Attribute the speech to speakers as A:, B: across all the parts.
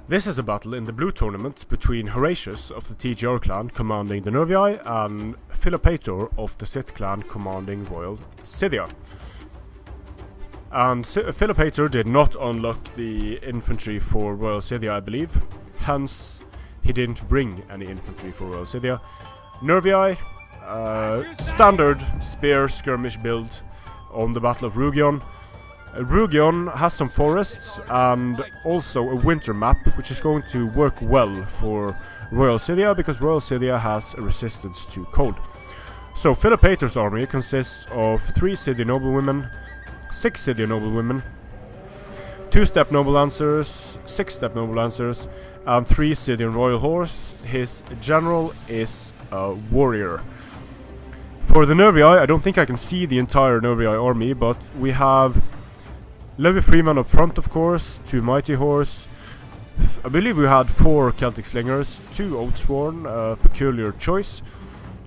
A: This is a battle in the blue tournament between Horatius of the TGR clan commanding the Nervii and Philopator of the SITH clan commanding Royal Scythia. And Philopator did not unlock the infantry for Royal Scythia, I believe. Hence, he didn't bring any infantry for Royal Scythia. Nervii, standard spear skirmish build on the Battle of Rhougion. Rhougion has some forests and also a winter map, which is going to work well for Royal Scythia because Royal Scythia has a resistance to cold. So Philopator's army consists of 3 Scythian noblewomen, 6 Scythian noblewomen, 2 steppe noble lancers, 6 steppe noble lancers, and 3 Scythian royal horse. His general is a warrior. For the Nervii, I don't think I can see the entire Nervii army, but we have Levi Freeman up front, of course, 2 Mighty Horse. I believe we had 4 Celtic Slingers, 2 Oathsworn, peculiar choice,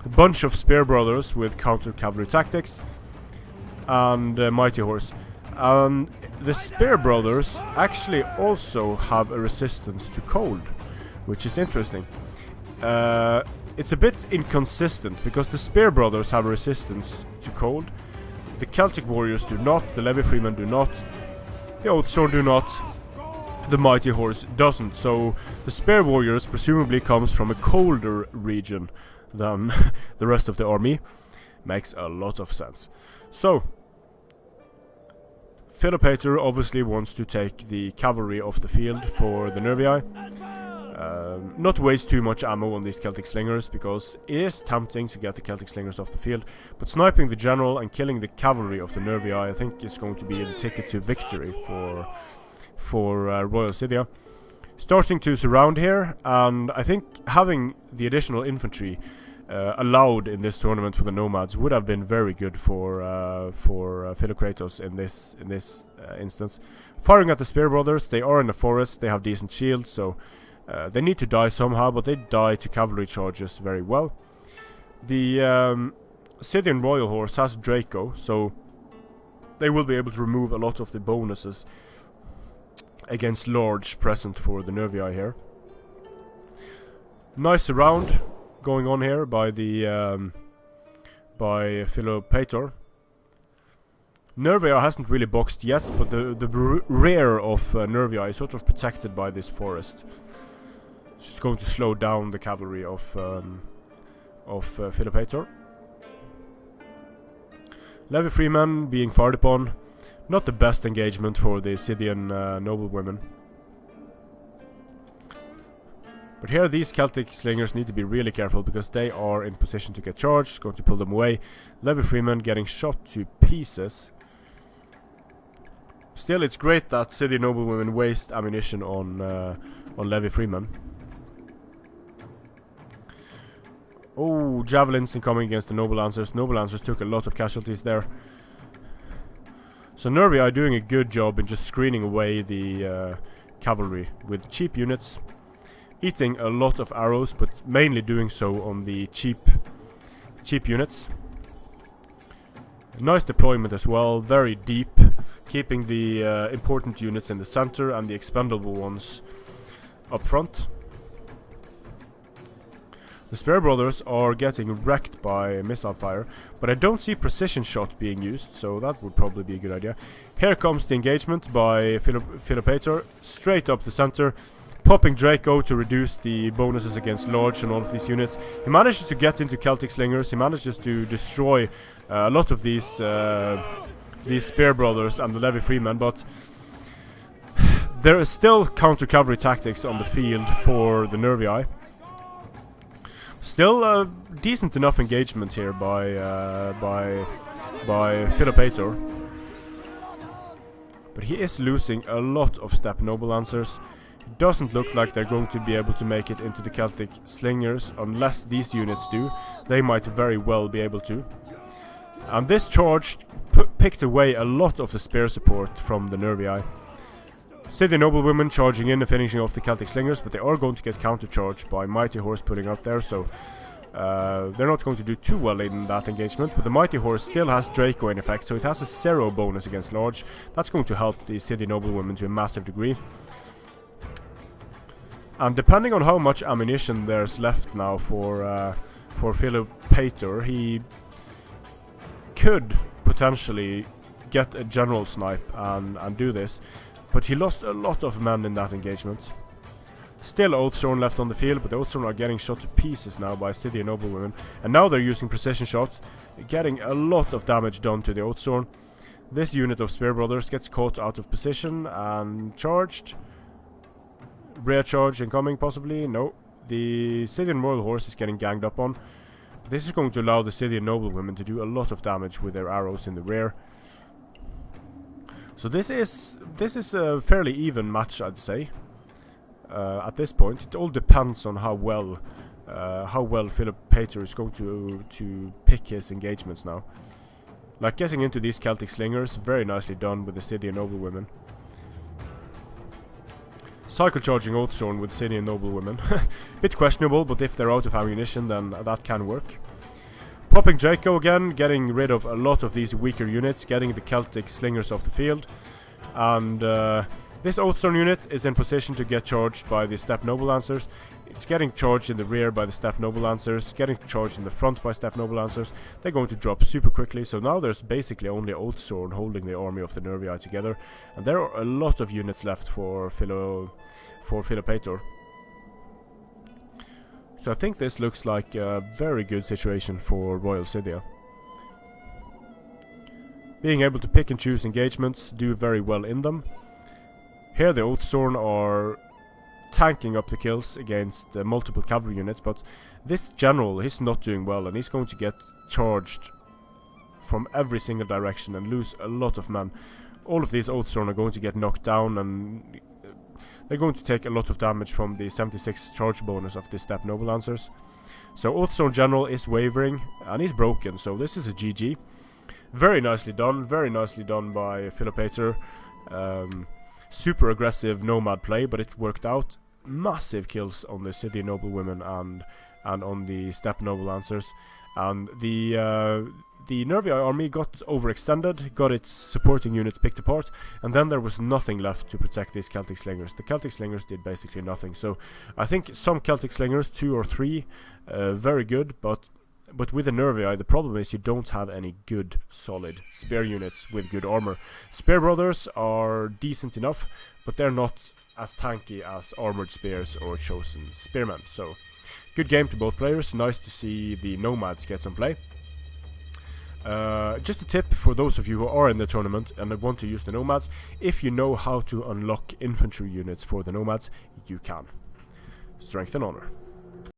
A: a bunch of Spear Brothers with counter cavalry tactics, and Mighty Horse. And the Spear Brothers actually also have a resistance to cold, which is interesting. It's a bit inconsistent because the Spear Brothers have a resistance to cold. The Celtic Warriors do not, the Levi Freemen do not, the Oathsworn do not, the Mighty Horse doesn't. So the Spear Warriors presumably comes from a colder region than the rest of the army. Makes a lot of sense. So Philopator obviously wants to take the cavalry off the field for the Nervii. Not waste too much ammo on these Celtic Slingers because it is tempting to get the Celtic Slingers off the field, but sniping the general and killing the cavalry of the Nervii I think is going to be the ticket to victory for Royal Scythia. Starting to surround here, and I think having the additional infantry allowed in this tournament for the nomads would have been very good for Philocratos in this instance. Firing at the Spear Brothers, they are in the forest, they have decent shields, so they need to die somehow, but they die to cavalry charges very well. The Scythian Royal Horse has Draco, so they will be able to remove a lot of the bonuses against large present for the Nervii here. Nice round going on here by the by Philopator. Nervii hasn't really boxed yet, but the rear of Nervii is sort of protected by this forest. It's going to slow down the cavalry of Philopator. Levi Freeman being fired upon. Not the best engagement for the Scythian noblewomen. But here these Celtic Slingers need to be really careful because they are in position to get charged. Going to pull them away. Levi Freeman getting shot to pieces. Still, it's great that Scythian noblewomen waste ammunition on Levi Freeman. Oh, javelins incoming against the noble lancers. Noble lancers took a lot of casualties there. So Nervii are doing a good job in just screening away the cavalry with cheap units, eating a lot of arrows, but mainly doing so on the cheap units. Nice deployment as well, very deep, keeping the important units in the center and the expendable ones up front. The Spear Brothers are getting wrecked by missile fire, but I don't see precision shot being used, so that would probably be a good idea. Here comes the engagement by Philopator, straight up the center, popping Draco to reduce the bonuses against large on all of these units. He manages to get into Celtic Slingers, he manages to destroy a lot of these Spear Brothers and the Levi Freemen, but there is still counter cavalry tactics on the field for the Nervii. Still a decent enough engagement here by Philopator, but he is losing a lot of steppe noble lancers. It doesn't look like they're going to be able to make it into the Celtic Slingers unless these units do. They might very well be able to. And this charge picked away a lot of the spear support from the Nervii. Scythian noblewomen charging in and finishing off the Celtic Slingers, but they are going to get counter-charged by Mighty Horse putting up there, so they're not going to do too well in that engagement. But the Mighty Horse still has Draco in effect, so it has a 0 bonus against large. That's going to help the Scythian noblewomen to a massive degree. And depending on how much ammunition there's left now for Philopator, he could potentially get a general snipe and do this, but he lost a lot of men in that engagement. Still Oathsworn left on the field, but the Oathsworn are getting shot to pieces now by Scythia noblewomen, and now they're using precision shots, getting a lot of damage done to the Oathsworn. This unit of Spear Brothers gets caught out of position and charged. Rear charge incoming, possibly. No. The Scythian Royal Horse is getting ganged up on. This is going to allow the Scythian noblewomen to do a lot of damage with their arrows in the rear. So this is a fairly even match, I'd say. At this point, it all depends on how well Philopator is going to pick his engagements now. Like getting into these Celtic slingers, very nicely done with the Scythian noblewomen. Cycle charging Oathsworn with Scythian noblewomen. Bit questionable, but if they're out of ammunition, then that can work. Popping Draco again, getting rid of a lot of these weaker units, getting the Celtic slingers off the field. And this Oathsworn unit is in position to get charged by the Steppe Noble Lancers. It's getting charged in the rear by the Steppe Noble Lancers, getting charged in the front by Steppe Noble Lancers. They're going to drop super quickly, so now there's basically only Oathsworn holding the army of the Nervii together. And there are a lot of units left for Philopator. So I think this looks like a very good situation for Royal Scythia. Being able to pick and choose engagements, do very well in them. Here the Oathsworn are tanking up the kills against multiple cavalry units, but this general is not doing well, and he's going to get charged from every single direction and lose a lot of men. All of these Oathsworn are going to get knocked down, and they're going to take a lot of damage from the 76 charge bonus of the Steppe Noble Lancers. So Oathsworn general is wavering, and he's broken, so this is a GG. Very nicely done by Philopator. Super aggressive nomad play, but it worked out. Massive kills on the Scythian noblewomen and on the Steppe Noble Lancers. And the Nervii army got overextended, got its supporting units picked apart, and then there was nothing left to protect these Celtic slingers. The Celtic slingers did basically nothing. So I think some Celtic slingers, 2 or 3, very good, but with the Nervii, the problem is you don't have any good, solid spear units with good armor. Spear Brothers are decent enough, but they're not as tanky as armored spears or chosen spearmen. So, good game to both players. Nice to see the nomads get some play. Just a tip for those of you who are in the tournament and want to use the nomads: if you know how to unlock infantry units for the nomads, you can. Strength and honor.